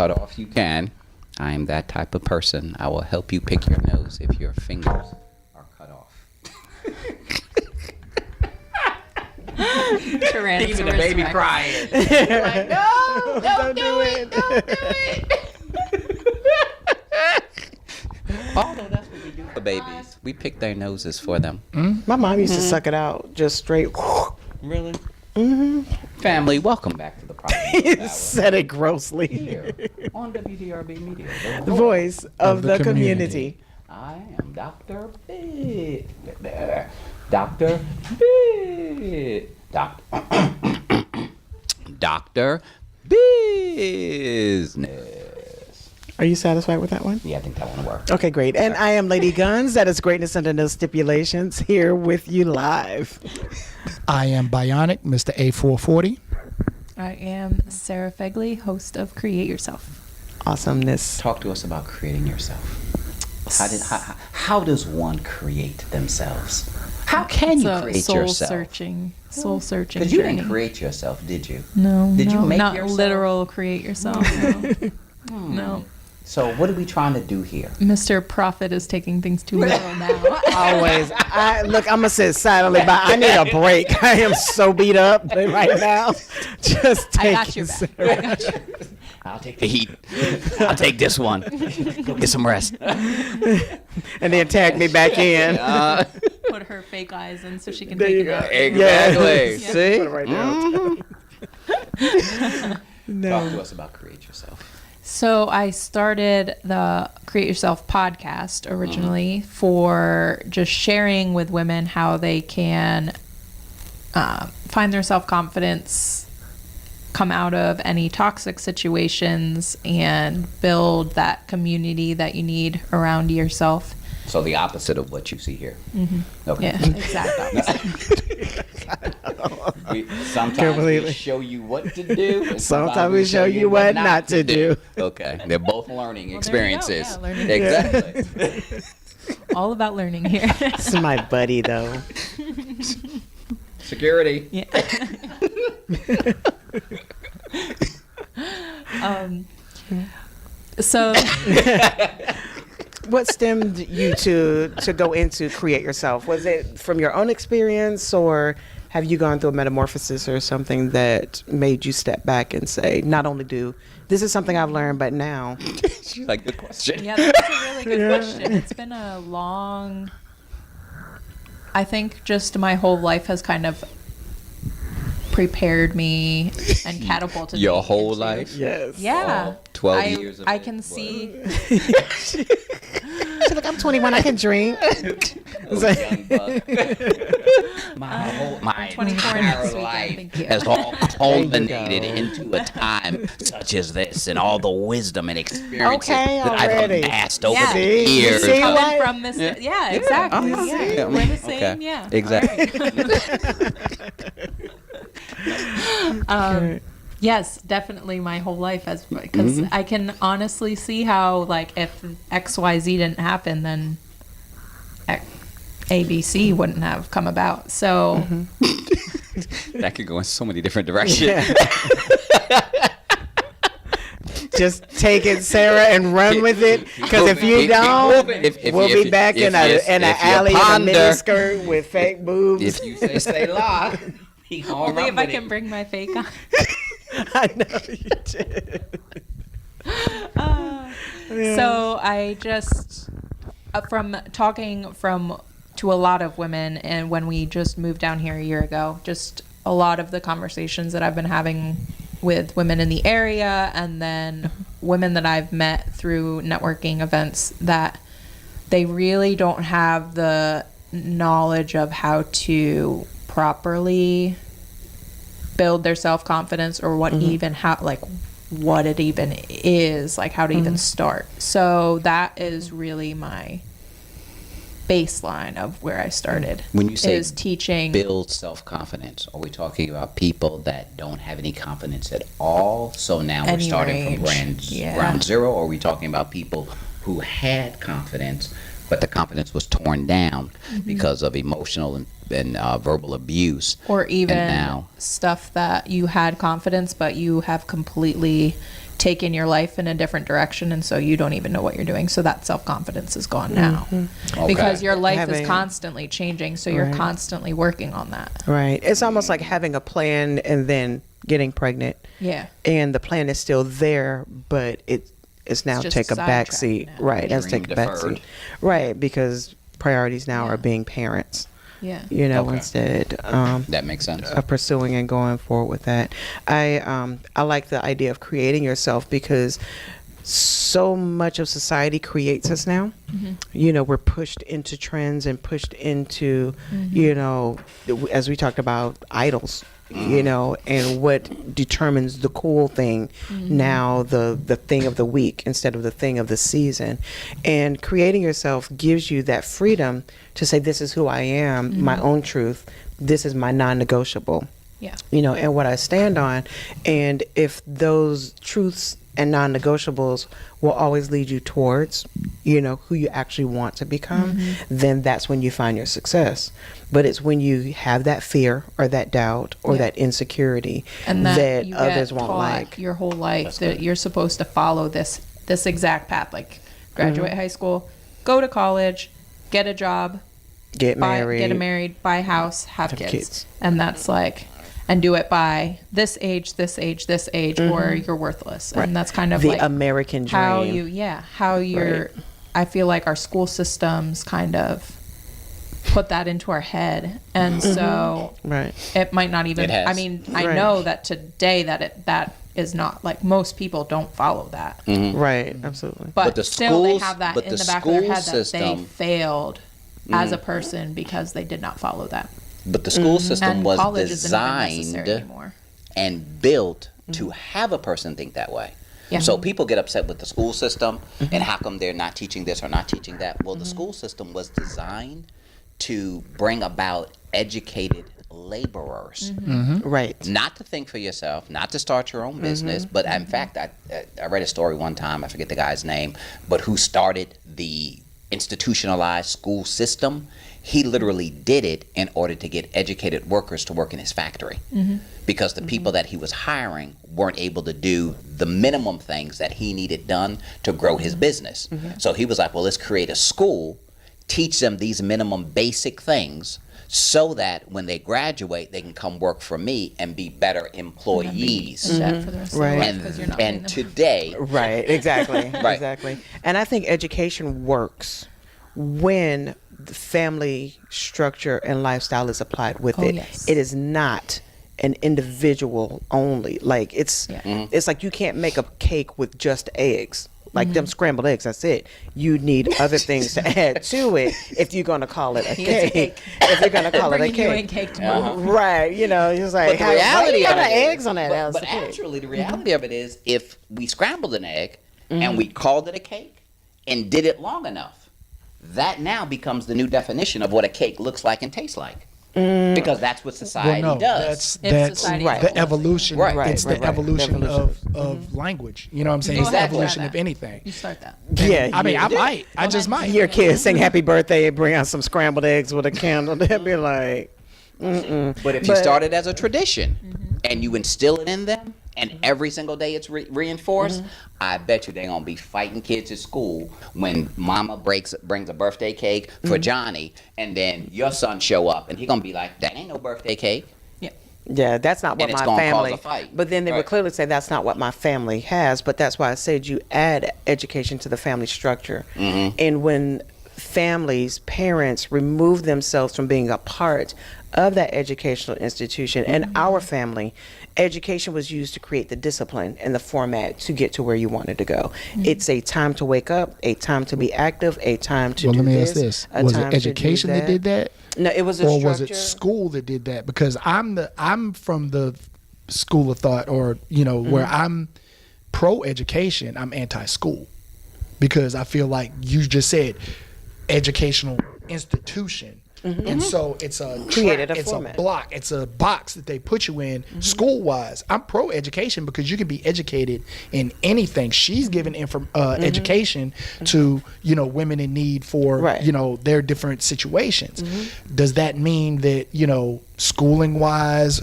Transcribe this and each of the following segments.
cut off, you can. I am that type of person. I will help you pick your nose if your fingers are cut off. Even the baby crying. Like, no, don't do it. Don't do it. Although that's what we do for babies. We pick their noses for them. My mom used to suck it out just straight. Really? Family, welcome back to the problem. You said it grossly. Here on WDRBmedia, The voice of the community. I am Dr. B. Dr. B. Dr. Business. Are you satisfied with that one? Yeah, I think that one will work. Okay, great. And I am Lady Guns. That is Greatness Under No Stipulations, here with you live. I am Bionic, Mr. A440. I am Sarah Fegley, host of Create Yourself. Awesomeness. Talk to us about creating yourself. How does one create themselves? How can you create yourself? Soul searching. Because you journey. didn't create yourself, did you? No. Did you make not yourself? literal create yourself. No. No. So what are we trying to do here? Mr. Prophet is taking things too literal now. Always. Look, I'm going to sit silently by. I need a break. I am so beat up right now. Just take I got your back. I got you. I'll take the heat. I'll take this one. Go get some rest. And then tag me back in. Put her fake eyes in so she can take it out. Exactly. Yeah. See? Put it right down. No. Talk to us about Create Yourself. So I started the Create Yourself podcast originally for just sharing with women how they can find their self-confidence, come out of any toxic situations, and build that community that you need around yourself. So the opposite of what you see here. Okay. Yeah, exactly. Sometimes Completely. we show you what to do. And Sometimes we show you what not to do. Okay. They're both learning Well, there you go. experiences. Yeah, learning. Exactly. All about learning here. This is my buddy, though. Security. Yeah. So What stemmed you to go into Create Yourself? Was it from your own experience, or have you gone through a metamorphosis or something that made you step back and say, not only this is something I've learned, but now? She's like, good question. yeah, that's a really good question. It's been a long, I think just my whole life has kind of prepared me and catapulted me Your whole into- life? Yes. Yeah. 12 years of I it? can What? see. She's like, I'm 21, I can drink. Oh, young buck. My 24 entire next weekend, life thank you. has all culminated go. into a time such as this, and all the wisdom and experiences Okay, that I've already. amassed over Yeah. the See? years. See Coming what? from this, yeah, exactly. Uh-huh. Yeah, Yeah. we're the same. Okay. Yeah, Exactly. Good. Yes, definitely. My whole life has, because I can honestly see how, like, if XYZ didn't happen, then ABC wouldn't have come about. So That could go in so many different directions. Yeah. Just take it, Sarah, and run with it. Because if you don't, we'll be back in an alley in a miniskirt with fake boobs. If you say la, he gonna only run if I with can it. bring my fake on. I know you did. So I just, from talking to a lot of women, and when we just moved down here a year ago, just a lot of the conversations that I've been having with women in the area, and then women that I've met through networking events, that they really don't have the knowledge of how to properly build their self-confidence, or what even what it even is, like how to even start. So that is really my baseline of where I started. When you say is teaching build self-confidence, are we talking about people that don't have any confidence at all? So now we're Any starting from range. Yeah. ground zero, or are we talking about people who had confidence, but the confidence was torn down because of emotional and verbal abuse? or even And now, stuff that you had confidence but you have completely taken your life in a different direction, and so you don't even know what you're doing. So that self-confidence is gone now because your life is constantly changing, so you're constantly working on that. Right. It's almost like having a plan and then getting pregnant. Yeah. And the plan is still there, but it's now just take a back seat. now. Right. It has to Dream take a back deferred. seat. Right. Because priorities now are being parents. Yeah. You know, Okay. instead That makes sense. of pursuing and going forward with that. I like the idea of creating yourself because so much of society creates us now. You know, we're pushed into trends and pushed into, you know, as we talked about, idols. You know, and what determines the cool thing now, the thing of the week instead of the thing of the season. And creating yourself gives you that freedom to say, this is who I am, my own truth. This is my non-negotiable. Yeah. You know, and what I stand on. And if those truths and non-negotiables will always lead you towards, you know, who you actually want to become, then that's when you find your success. But it's when you have that fear or that doubt or that insecurity And that you others get won't taught like. your whole life that you're supposed to follow this exact path, like graduate high school, go to college, get a job, Get married. buy a house, have kids. kids. And that's like, and do it by this age, or you're worthless. And that's kind of The like American dream. how you're, Right. I feel like our school systems kind of put that into our head. And so Right. it might not even, It has. I mean, I Right. know that today that is not, like, most people don't follow that. Right. Absolutely. But the still, they schools- have that but in the the back of their school head that they system- failed as a person because they did not follow that. But the school system And was college isn't even necessary designed anymore. and built to have a person think that way. Yeah. So people get upset with the school system and how come they're not teaching this or not teaching that. Well, the school system was designed to bring about educated laborers. Right. Not to think for yourself, not to start your own business, but in fact, I read a story one time, I forget the guy's name, but who started the institutionalized school system. He literally did it in order to get educated workers to work in his factory because the people that he was hiring weren't able to do the minimum things that he needed done to grow his business. So he was like, well, let's create a school, teach them these minimum basic things so that when they graduate, they can come work for me and be better employees. In debt for the rest of Right. their life 'cause you're not paying And them. today, Right, exactly. Right. Exactly. And I think education works when the family structure and lifestyle is applied with Oh, it. yes. It is not an individual only. Like it's like you can't make a cake with just eggs. Like them scrambled eggs, that's it. You need other things to add to it if you're going to call it a cake. If you're going to call it a Bringing you in cake. cake tomorrow. Right, you know, it's like, but the why reality you of got it eggs is- on that? but, That was but the cake. actually, the reality of it is, if we scrambled an egg and we called it a cake and did it long enough, that now becomes the new definition of what a cake looks like and tastes like. Because that's what society does. That's society Right. the evolution. Right. It's Right, the right. evolution The evolution. of language. You know what I'm saying? It's Exactly. the evolution of anything. You start that. Yeah, I mean, yeah. I might. I just might. Your kids sing happy birthday and bring out some scrambled eggs with a candle. They'll be like, But if you start it as a tradition and you instill it in them, and every single day it's reinforced, I bet you they're going to be fighting kids at school when mama brings a birthday cake for Johnny, and then your son show up, and he's going to be like, that ain't no birthday cake. yeah, that's not what And it's my gonna cause family. a fight. But then they would Right. clearly say that's not what my family has. But that's why I said you add education to the family structure. And when families, parents remove themselves from being a part of that educational institution and our family, education was used to create the discipline and the format to get to where you wanted to go. It's a time to wake up, a time to be active, a time to Well, do let me this, ask this: a was time it to do education that did that, No, it was a or structure. was it school that did that? Because I'm from the school of thought, or where I'm pro education, I'm anti school, because I feel like you just said educational institution. And so it's a Created a it's format. a block, it's a box that they put you in school wise. I'm pro education because you can be educated in anything. She's giving education to women in need for Right. their different situations. Does that mean that schooling wise,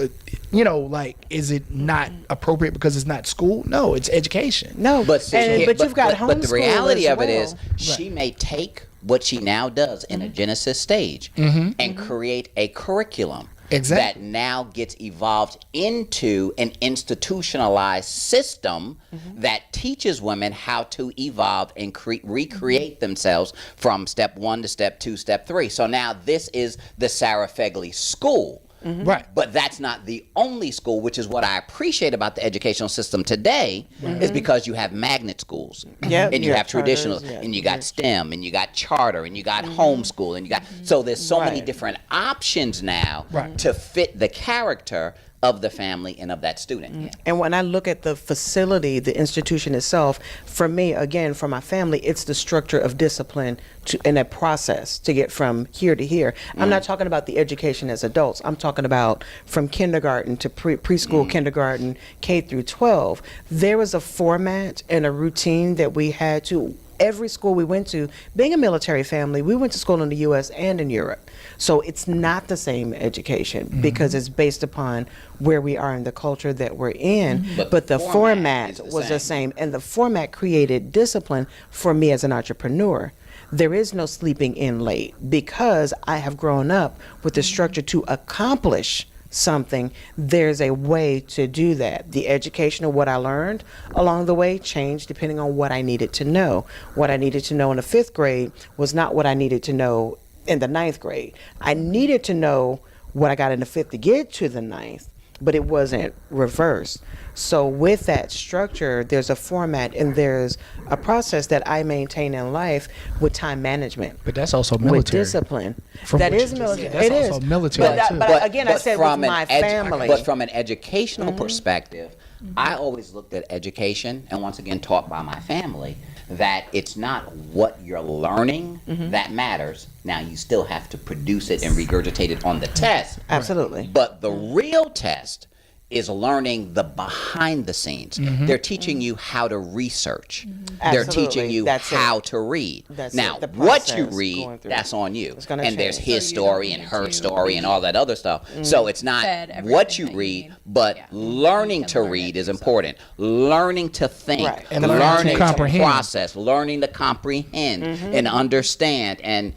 like, is it not appropriate because it's not school? No, it's education. No, But see, but you've got but the homeschool reality as of it is, well. she may take what she now does in a Genesis stage and create a curriculum Exactly. that now gets evolved into an institutionalized system that teaches women how to evolve and recreate themselves from step 1 to step 2, step 3. So now this is the Sarah Fegley school. Right. But that's not the only school, which is what I appreciate about the educational system today, is because you have magnet schools. Yep, And you yeah, have traditional, charters, yeah, and you got STEM, and you got charter, and you got homeschool, and you got, so there's so many Right. different options now Right. to fit the character of the family and of that student. Yeah. And when I look at the facility, the institution itself, for me, again, for my family, it's the structure of discipline and a process to get from here to here. I'm not talking about the education as adults. I'm talking about from kindergarten to preschool, kindergarten, K through 12. There was a format and a routine that we had to. Every school we went to, being a military family, we went to school in the U.S. and in Europe. So it's not the same education because it's based upon where we are in the culture that we're in. But the format is was the same. And the format created discipline for me as an entrepreneur. There is no sleeping in late because I have grown up with the structure to accomplish something. There's a way to do that. The education of what I learned along the way changed depending on what I needed to know. What I needed to know in the 5th grade was not what I needed to know in the 9th grade. I needed to know what I got in the 5th to get to the 9th, but it wasn't reversed. So with that structure, there's a format and there's a process that I maintain in life with time management. But that's also With military. discipline. From That what is you just military. said. That's It also is. military, too. But again, I said with from an my family. But from an educational perspective, I always looked at education, and once again taught by my family, that it's not what you're learning that matters. Now, you still have to produce it and regurgitate it on the test. Absolutely. But the real test is learning the behind the scenes. They're teaching you how to research. They're Absolutely. teaching you That's how it. to read. That's now, it. The what you process read, going through. that's on you. It's gonna And there's change. his So you don't story and need her to story and be all that other stuff. So it's not fed what everything you that you read, need. but Yeah. learning You to can learn read it is yourself. important. Learning to think, Right. And learning to comprehend. process, learning to comprehend and understand, and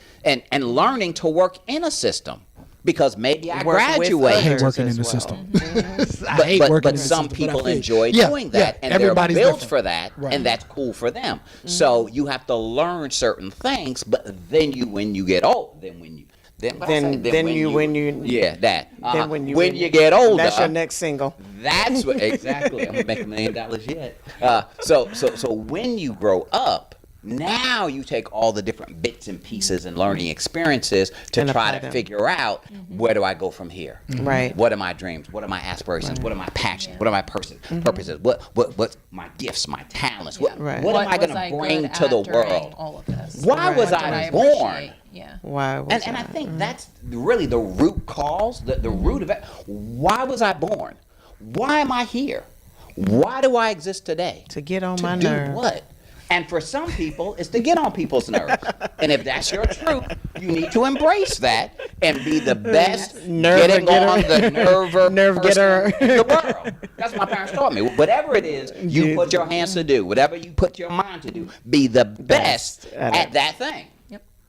learning to work in a system. Because maybe I Work with graduate. I hate others working as in the well. system. I But, hate but, working but in the some system, but I people feel- enjoy Yeah, doing yeah, that, and they're everybody's built different. for that, Right. and that's cool for them. So you have to learn certain things, but then when you get old, when you get older, That's your next single. that's what exactly. I'm gonna make $1 million yet. So when you grow up, now you take all the different bits and pieces and learning experiences to And try apply to them. figure out where do I go from here. Right. What are my dreams? What are my aspirations? What are my passions? What are my purposes? What's my gifts? My talents? What Right. am What I was going to good bring at to the during world? all of this? Why was What did I appreciate? born? Yeah. Why was And I that? think that's really the root cause, the root of it. Why was I born? Why am I here? Why do I exist today? To get on To my do nerves. what? And for some people, it's to get on people's nerves. And if that's your truth, you need to embrace that and be the best Nerve getting getter. on the Nerve person getter. in the world. That's what my parents taught me. Whatever it is you Yes. put your hands to do, whatever you put your mind to do, be the best at at it. that thing.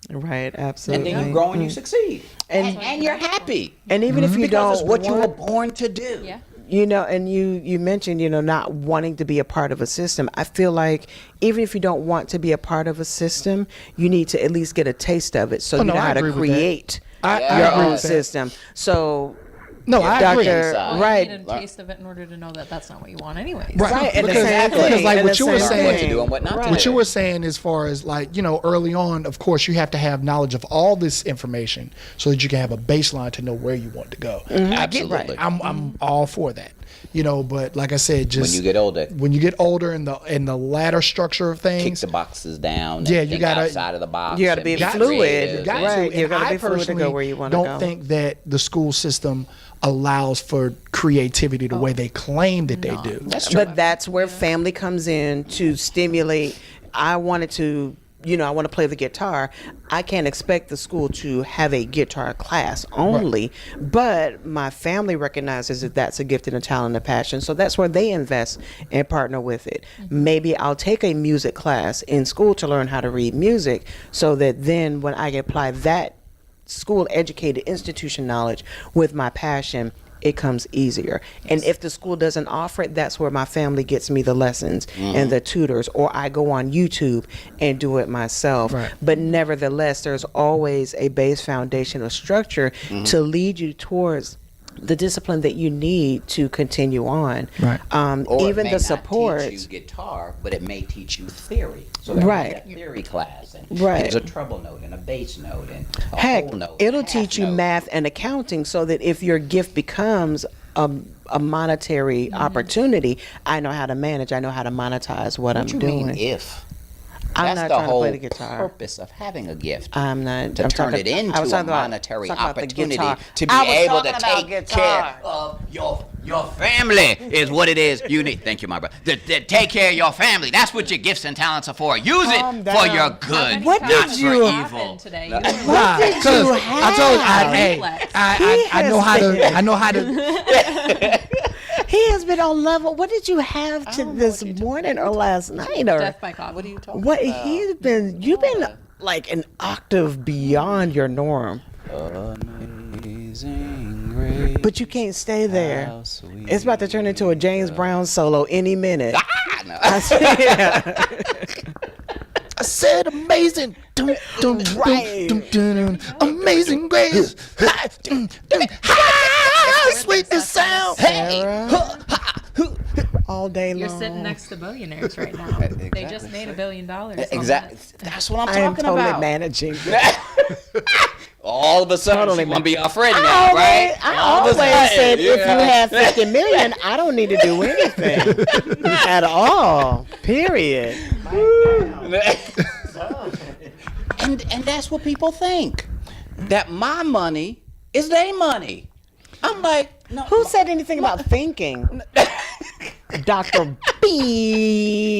Right, And absolutely. then you grow and you succeed. And you're happy. And even if you Because it's don't what you were want, born to do. Yeah. you know, and you mentioned, not wanting to be a part of a system. I feel like even if you don't want to be a part of a system, you need to at least get a taste of it so you no, know I how to agree with that. create I your agree own with that. system. So, No, I agree. Dr. Inside. Well, Right. you need a taste of it in order to know that that's not what you want anyways. Right, and the because, same because thing, like and what the you were same saying, What to do and what not to Right. do. what you were saying as far as like, early on, of course, you have to have knowledge of all this information so that you can have a baseline to know where you want to go. I get Absolutely. I'm all for that. But like I said, just when you get older, in the ladder structure of things, kick the boxes down. Yeah, and you think gotta outside of the box. You gotta be fluid. You got Right. to. You And gotta I be fluid to go personally where you wanna don't go. think that the school system allows for creativity the way they claim that they do. That's true. But that's where family comes in to stimulate. I wanted to, I want to play the guitar. I can't expect the school to have a guitar class only, but my family recognizes that that's a gift and a talent and a passion. So that's where they invest and partner with it. Maybe I'll take a music class in school to learn how to read music so that then when I apply that school educated institution knowledge with my passion, it comes easier. And if the school doesn't offer it, that's where my family gets me the lessons and the tutors, or I go on YouTube and do it myself. Right. But nevertheless, there's always a base foundation of structure to lead you towards the discipline that you need to continue on. Right. Or Even it may the not support. teach you guitar, but it may teach you theory. So that Right. theory class, and Right. there's a treble note and a bass note and a Heck, whole note. it'll half teach you note. math and accounting so that if your gift becomes a monetary opportunity, I know how to manage, I know how to monetize what I'm What you doing. mean if? I'm That's not the trying to whole play the guitar. purpose of having a gift. I'm not. To I'm turn talking- it I into was a talking about- monetary talking about the opportunity guitar. to be I was able to talking about take guitar. care of your family is what it is. You need. Thank you, my brother. To take care of your family. That's what your gifts and talents are for. Use Calm it down. for your good, What not did for you- evil. Today? Nah, did 'cause you I told you, have? I know how to. I know how to. He has been on level. What did you have to this morning or last night? Or Death by coffee. What are you talking what about? he's been? You've been like an octave beyond your norm. Amazing grace. But you can't stay there. How sweet It's about to turn into a James Brown solo any minute. Ah, no. Yeah. I said amazing. Dum, dum, Right. dum, dum, dum, dum. Amazing grace. Ha, dum, dum. How sweet the sound. Sarah, all day long. You're sitting next to billionaires right now. They just made $1 billion. Exactly. That's what I'm I am talking totally about. managing. All of a sudden, Totally she want to be our friend I now, always, right? I All of a always sudden, said if you yeah. have 50 million, I don't need to do anything at all. Period. and that's what people think, that my money is their money. I'm like, no. Who said anything about thinking? Dr.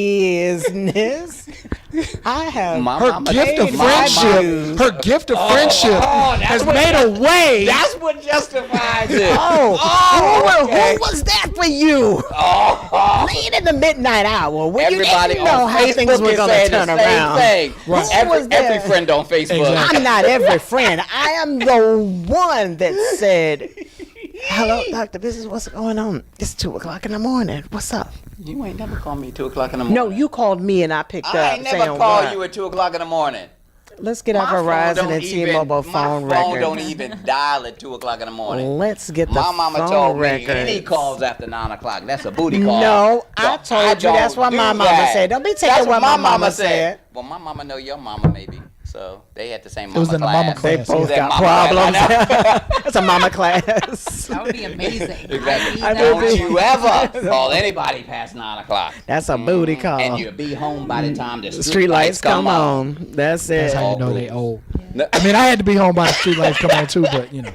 Business. I have My Her mama gift of paid my friendship. dues. Her gift of friendship that's has what- made a way. That's what justifies it. who was that for you? Late in the midnight hour when Everybody you didn't know on how Facebook things were is going to saying the turn same around. thing. Right. Who was Every there? friend on Facebook. Exactly. I'm not every friend. I am the one that said, hello, Dr. Business, what's going on? It's 2 o'clock in the morning. What's up? You ain't never called me at 2 o'clock in the morning. No, you called me and I picked up. I ain't never saying called what? you at 2 o'clock in the morning. Let's get our My phone Verizon don't and even- T-Mobile phone My phone record. don't even dial at 2 o'clock in the morning. Let's get the My mama phone told me record. any calls after 9 o'clock, that's a booty call. No, I So told you. That's don't what my do mama that. said. Don't be taking That's what my mama said. Well, my mama know your mama maybe. So they had the same mama was in the mama class. class. They both That got mama class, I problems. know. That's a mama class. That would be amazing. Exactly. I need Don't that. you ever call anybody past 9 o'clock. That's a booty call. And you'll be home by the time the Street lights come on. That's it. That's how all you know they good. old. I mean, I had to be home by the street lights come on too, but you know.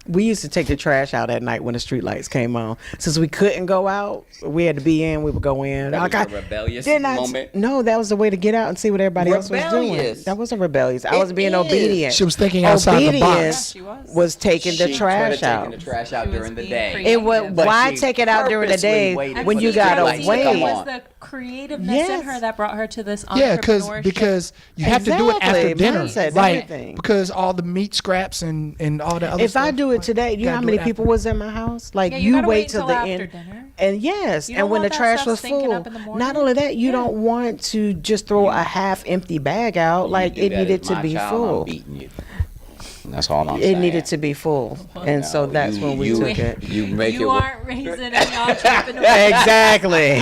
We used to take the trash out at night when the street lights came on. Since we couldn't go out, we had to be in. We would go in. That was Like, a rebellious didn't I- moment. No, that was the way to get out and see what everybody else was doing. Rebellious. That wasn't rebellious. I It was being is. obedient. She was thinking outside the box. Yeah, she was. Was taking the She trash tried out. taking the trash out She was during the being day. creative. It was, But why she take it out during the purposely day waited when for you the gotta streetlights to wait? come It was on. the creativeness Yes. in her that brought her to this Yeah, entrepreneurship. because you have to do it after Exactly. dinner, Mindset, right? everything. Because all the meat scraps and all the other If stuff. I do it today, you know gotta how do many it people after. was in my house? Like Yeah, you you gotta wait wait till till the after end. dinner. And yes, You and don't when the want that trash stuff was stinking full, up in the not morning. only that, you Yeah. don't want to just throw a half empty bag out. Like You do it that needed as to my be child, full. I'm beating you. That's all I'm It saying. needed to be full, and so No, that's when we took it. You make You it. aren't raising any entrepreneurs. Exactly.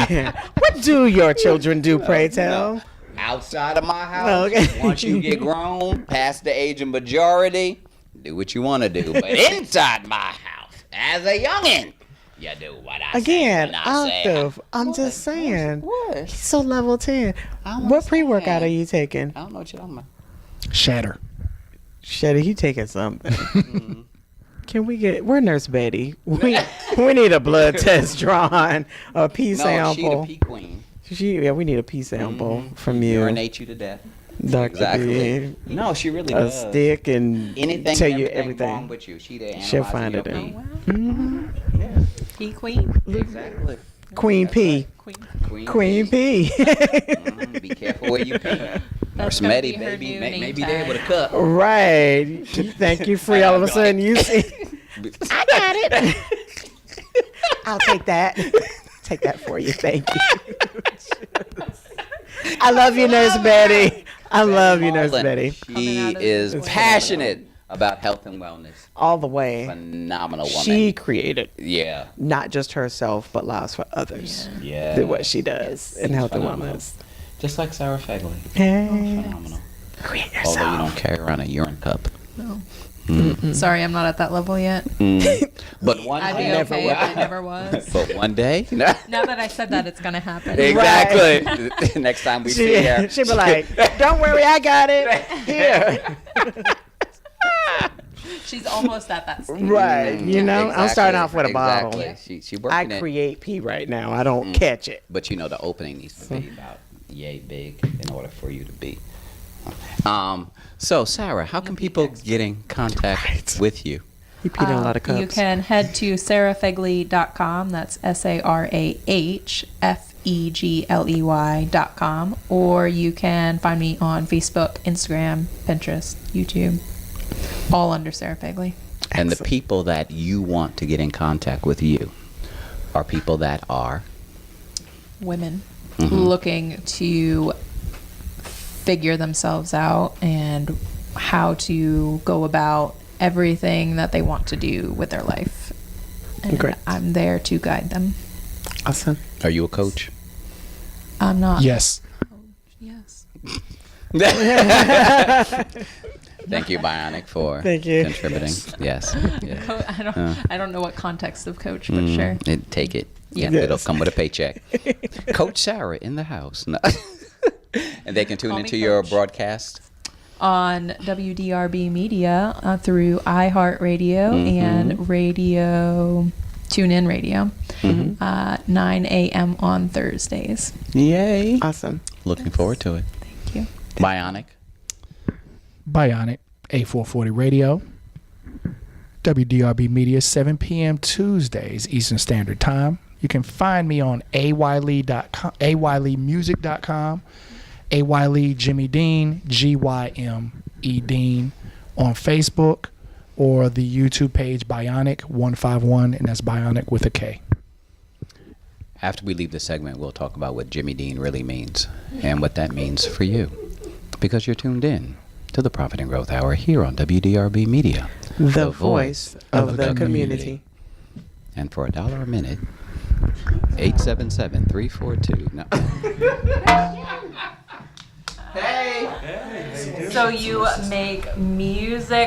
What do your children do? Pray tell. Outside of my house, Okay. once you get grown, past the age of majority, do what you want to do. But inside my house, as a youngin', You do what I say. Again, when I say. Octave. I'm just saying. What? He's so level 10. don't What pre-workout understand. are you taking? I don't know what you're talking about. Shatter. Shetty, you taking something. Can we get, we're Nurse Betty. We need a blood test drawn, a pee No, she sample. the pee queen. We need a pee sample from you. Urinate you to death. Dr. Exactly. B. No, she really A does. stick and Anything, tell you everything wrong everything. with you. She there She'll analyzing find your it pee. out. Pea queen. Exactly. Queen P. Queen. Queen P. Be careful where you pee. Nurse gonna Meddy, be her baby, new maybe name there tag. with a cup. Right. You think you free all of a sudden you see. I got it. I'll take that. Take that for you. Thank you. I love you, Nurse Betty. I love you, Nurse Marlon, Betty. Coming out She of is the void. passionate about health and wellness. All the way. Phenomenal woman. She created Yeah. not just herself, but lives for others. Yeah. Did what she does in health and Phenomenal. wellness. Just like Sarah Fegley. Hey. Phenomenal. Create Although you yourself. don't carry around a urine cup. No. Sorry, I'm not at that level yet. But one I'd be day. never okay will. if I never was. But one day. Now that I said that, it's gonna happen. Exactly. Next time we see her. She'd be like, don't worry, I got it. Here. She's almost at that stage. Right. You know, I'm starting off with a exactly. bottle. She I working it. create pee right now. I don't catch it. But you know the opening needs to be about yay big in order for you to be. So Sarah, how can people get in contact with you? He peed in a lot of cups. You can head to sarahfegley.com. That's sarahfegley.com. Or you can find me on Facebook, Instagram, Pinterest, YouTube, all under Sarah Fegley. And the Excellent. people that you want to get in contact with you are people that are Women looking to figure themselves out and how to go about everything that they want to do with their life. And Great. I'm there to guide them. Awesome. Are you a coach? I'm not. Yes. Yes. Thank you, Bionik, for Thank you. contributing. Yes. Yeah. I don't know what context of coach, but sure. Take it. Yeah, Yes. it'll come with a paycheck. Coach Sarah in the house. No. And they can tune Call me into your Coach. broadcast. On WDRB Media through iHeartRadio and Radio TuneIn Radio, 9 a.m. on Thursdays. Yay. Awesome. Looking forward to it. Thank you. Bionik. Bionic, A440 Radio, WDRB Media, 7 p.m. Tuesdays, Eastern Standard Time. You can find me on ayley.com, ayleymusic.com, ayley Jimmy Dean, G-Y-M-E Dean on Facebook, or the YouTube page Bionic 151, and that's Bionic with a K. After we leave the segment, we'll talk about what Jimmy Dean really means and what that means for you. Because you're tuned in to the Profit and Growth Hour here on WDRB Media. The voice of the community. And for $1 a minute, 877-342. No. So you make music